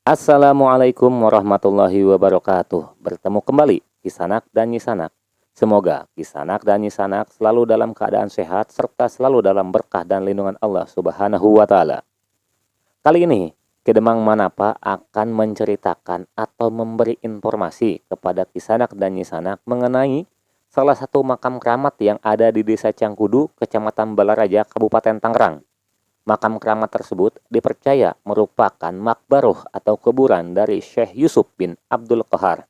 Assalamualaikum warahmatullahi wabarakatuh. Bertemu kembali Kisanak dan Nyisanak. Semoga Kisanak dan Nyisanak selalu dalam keadaan sehat serta selalu dalam berkah dan lindungan Allah Subhanahu wa taala. Kali ini Kedemang Manapa akan menceritakan atau memberi informasi kepada Kisanak dan Nyisanak mengenai salah satu makam keramat yang ada di Desa Cangkudu, Kecamatan Balaraja, Kabupaten Tangerang. Makam keramat tersebut dipercaya merupakan makbaroh atau kuburan dari Syekh Yusuf bin Abdul Qahar.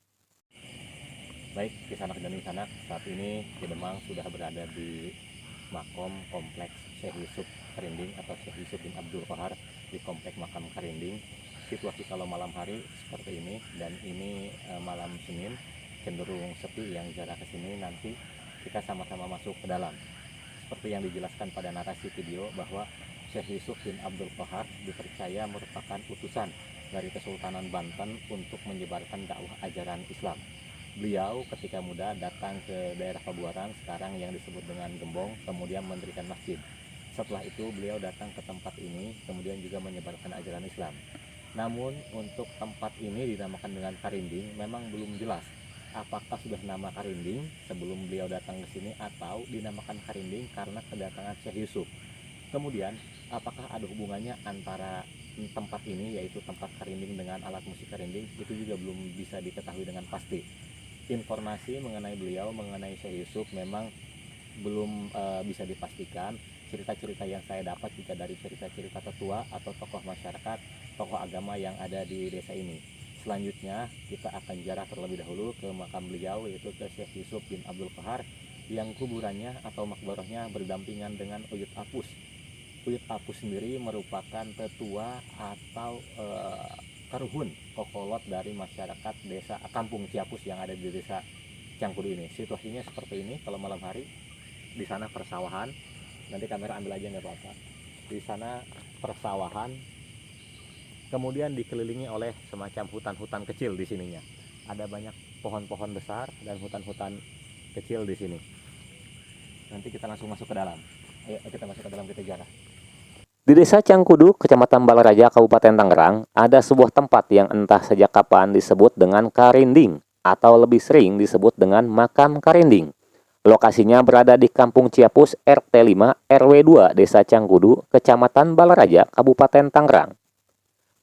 Baik, Kisanak dan Nyisanak, saat ini Kedemang sudah berada di makom kompleks Syekh Yusuf Karinding atau Syekh Yusuf bin Abdul Qahar di komplek makam Karinding. Situasi kalau malam hari seperti ini, dan ini malam Senin cenderung sepi. Yang jarak ke sini nanti kita sama-sama masuk ke dalam. Seperti yang dijelaskan pada narasi video bahwa Syekh Yusuf bin Abdul Qahar dipercaya merupakan utusan dari Kesultanan Banten untuk menyebarkan dakwah ajaran Islam. Beliau ketika muda datang ke daerah Pabuaran, sekarang yang disebut dengan Gembong, kemudian mendirikan masjid. Setelah itu beliau datang ke tempat ini, kemudian juga menyebarkan ajaran Islam. Namun untuk tempat ini dinamakan dengan Karinding, memang belum jelas apakah sudah nama Karinding sebelum beliau datang ke sini atau dinamakan Karinding karena kedatangan Syekh Yusuf. Kemudian apakah ada hubungannya antara tempat ini, yaitu tempat Karinding, dengan alat musik Karinding, itu juga belum bisa diketahui dengan pasti. Informasi mengenai beliau, mengenai Syekh Yusuf memang belum bisa dipastikan. Cerita-cerita yang saya dapat juga dari cerita-cerita tetua atau tokoh masyarakat, tokoh agama yang ada di desa ini. Selanjutnya kita akan ziarah terlebih dahulu ke makam beliau, yaitu ke Syekh Yusuf bin Abdul Qahar, yang kuburannya atau makbarohnya berdampingan dengan Uyut Apus. Uyut Apus sendiri merupakan tetua atau karuhun kokolot dari masyarakat desa Kampung Ciapus yang ada di desa Cangkudu ini. Situasinya seperti ini kalau malam hari. Di sana persawahan, nanti kamera ambil aja nggak apa-apa. Di sana persawahan, kemudian dikelilingi oleh semacam hutan-hutan kecil di sininya. Ada banyak pohon-pohon besar dan hutan-hutan kecil di sini. Nanti kita langsung masuk ke dalam. Ayo kita masuk ke dalam, kita ziarah. Di Desa Cangkudu, Kecamatan Balaraja, Kabupaten Tangerang, ada sebuah tempat yang entah sejak kapan disebut dengan Karinding atau lebih sering disebut dengan Makam Karinding. Lokasinya berada di Kampung Ciapus, RT 5, RW 2, Desa Cangkudu, Kecamatan Balaraja, Kabupaten Tangerang.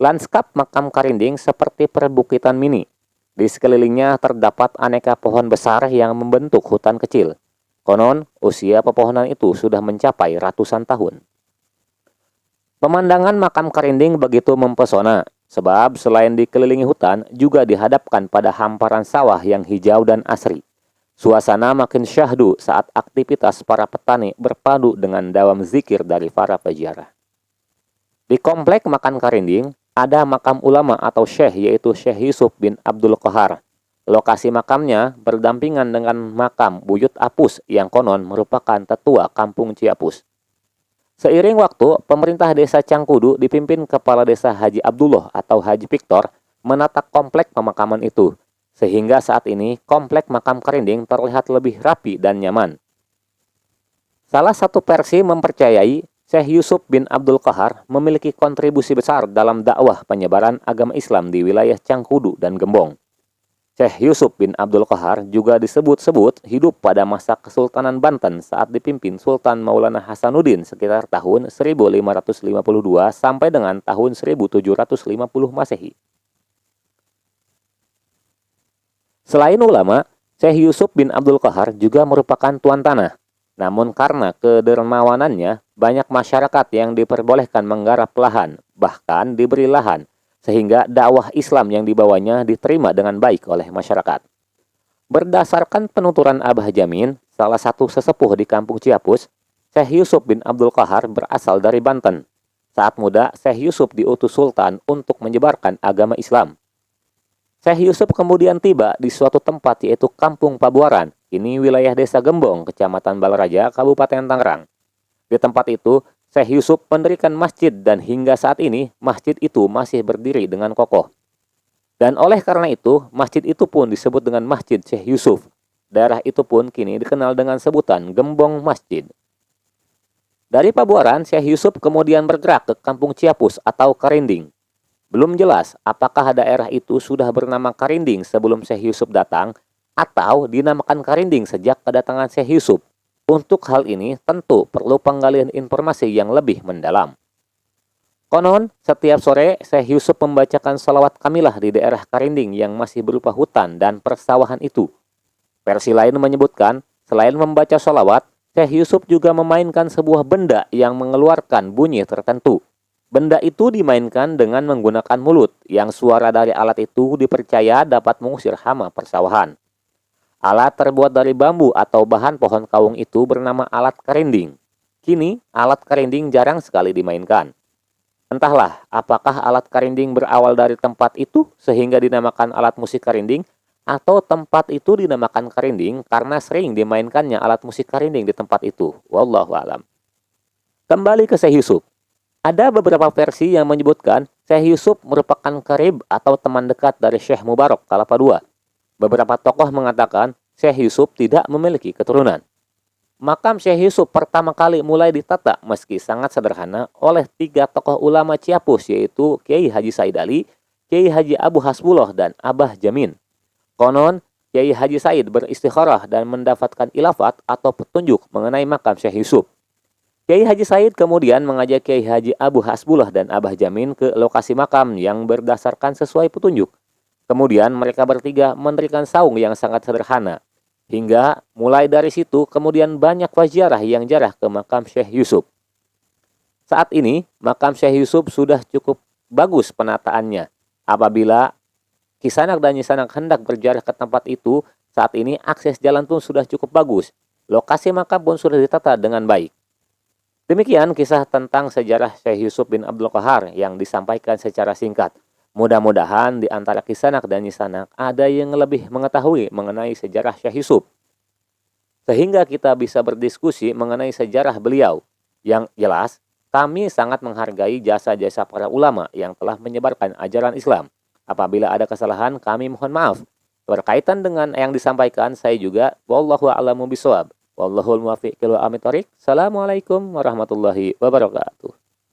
Lanskap Makam Karinding seperti perbukitan mini. Di sekelilingnya terdapat aneka pohon besar yang membentuk hutan kecil. Konon, usia pepohonan itu sudah mencapai ratusan tahun. Pemandangan makam Karinding begitu mempesona, sebab selain dikelilingi hutan, juga dihadapkan pada hamparan sawah yang hijau dan asri. Suasana makin syahdu saat aktivitas para petani berpadu dengan dawam zikir dari para peziarah. Di komplek makam Karinding, ada makam ulama atau syekh, yaitu Syekh Yusuf bin Abdul Qahar. Lokasi makamnya berdampingan dengan makam Buyut Apus yang konon merupakan tetua Kampung Ciapus. Seiring waktu, pemerintah Desa Cangkudu dipimpin Kepala Desa Haji Abdullah atau Haji Victor menata komplek pemakaman itu, sehingga saat ini komplek makam Karinding terlihat lebih rapi dan nyaman. Salah satu versi mempercayai Syekh Yusuf bin Abdul Qahar memiliki kontribusi besar dalam dakwah penyebaran agama Islam di wilayah Cangkudu dan Gembong. Syekh Yusuf bin Abdul Qahar juga disebut-sebut hidup pada masa Kesultanan Banten saat dipimpin Sultan Maulana Hasanuddin sekitar tahun 1552 sampai dengan tahun 1750 Masehi. Selain ulama, Syekh Yusuf bin Abdul Qahar juga merupakan tuan tanah. Namun karena kedermawanannya, banyak masyarakat yang diperbolehkan menggarap lahan, bahkan diberi lahan, sehingga dakwah Islam yang dibawanya diterima dengan baik oleh masyarakat. Berdasarkan penuturan Abah Jamin, salah satu sesepuh di kampung Ciapus, Syekh Yusuf bin Abdul Qahar berasal dari Banten. Saat muda, Syekh Yusuf diutus Sultan untuk menyebarkan agama Islam. Syekh Yusuf kemudian tiba di suatu tempat yaitu Kampung Pabuaran, ini wilayah Desa Gembong, Kecamatan Balaraja, Kabupaten Tangerang. Di tempat itu, Syekh Yusuf mendirikan masjid dan hingga saat ini masjid itu masih berdiri dengan kokoh. Dan oleh karena itu, masjid itu pun disebut dengan Masjid Syekh Yusuf. Daerah itu pun kini dikenal dengan sebutan Gembong Masjid. Dari Pabuaran, Syekh Yusuf kemudian bergerak ke Kampung Ciapus atau Karinding. Belum jelas apakah daerah itu sudah bernama Karinding sebelum Syekh Yusuf datang atau dinamakan Karinding sejak kedatangan Syekh Yusuf. Untuk hal ini tentu perlu penggalian informasi yang lebih mendalam. Konon, setiap sore Syekh Yusuf membacakan salawat kamilah di daerah Karinding yang masih berupa hutan dan persawahan itu. Versi lain menyebutkan, selain membaca salawat, Syekh Yusuf juga memainkan sebuah benda yang mengeluarkan bunyi tertentu. Benda itu dimainkan dengan menggunakan mulut, yang suara dari alat itu dipercaya dapat mengusir hama persawahan. Alat terbuat dari bambu atau bahan pohon kaung itu bernama alat karinding. Kini, alat karinding jarang sekali dimainkan. Entahlah, apakah alat karinding berawal dari tempat itu sehingga dinamakan alat musik karinding, atau tempat itu dinamakan karinding karena sering dimainkannya alat musik karinding di tempat itu. Wallahu a'lam. Kembali ke Syekh Yusuf. Ada beberapa versi yang menyebutkan Syekh Yusuf merupakan karib atau teman dekat dari Syekh Mubarak Kalapa II. Beberapa tokoh mengatakan Syekh Yusuf tidak memiliki keturunan. Makam Syekh Yusuf pertama kali mulai ditata meski sangat sederhana oleh 3 tokoh ulama Ciapus yaitu Kiai Haji Said Ali, Kiai Haji Abu Hasbullah, dan Abah Jamin. Konon, Kiai Haji Said beristikharah dan mendapatkan ilafat atau petunjuk mengenai makam Syekh Yusuf. Kiai Haji Said kemudian mengajak Kiai Haji Abu Hasbullah dan Abah Jamin ke lokasi makam yang berdasarkan sesuai petunjuk. Kemudian mereka bertiga mendirikan saung yang sangat sederhana. Hingga mulai dari situ kemudian banyak waziarah yang jarah ke makam Syekh Yusuf. Saat ini makam Syekh Yusuf sudah cukup bagus penataannya. Apabila Kisanak dan Nyisanak hendak berjarah ke tempat itu, saat ini akses jalan pun sudah cukup bagus. Lokasi makam pun sudah ditata dengan baik. Demikian kisah tentang sejarah Syekh Yusuf bin Abdul Qahar yang disampaikan secara singkat. Mudah-mudahan di antara Kisanak dan Nyisanak ada yang lebih mengetahui mengenai sejarah Syekh Yusuf. Sehingga kita bisa berdiskusi mengenai sejarah beliau. Yang jelas, kami sangat menghargai jasa-jasa para ulama yang telah menyebarkan ajaran Islam. Apabila ada kesalahan, kami mohon maaf. Berkaitan dengan yang disampaikan, saya juga wallahu a'lamu bishawab. Wallahul muwaffiq ila aqwamit thoriq. Assalamualaikum warahmatullahi wabarakatuh.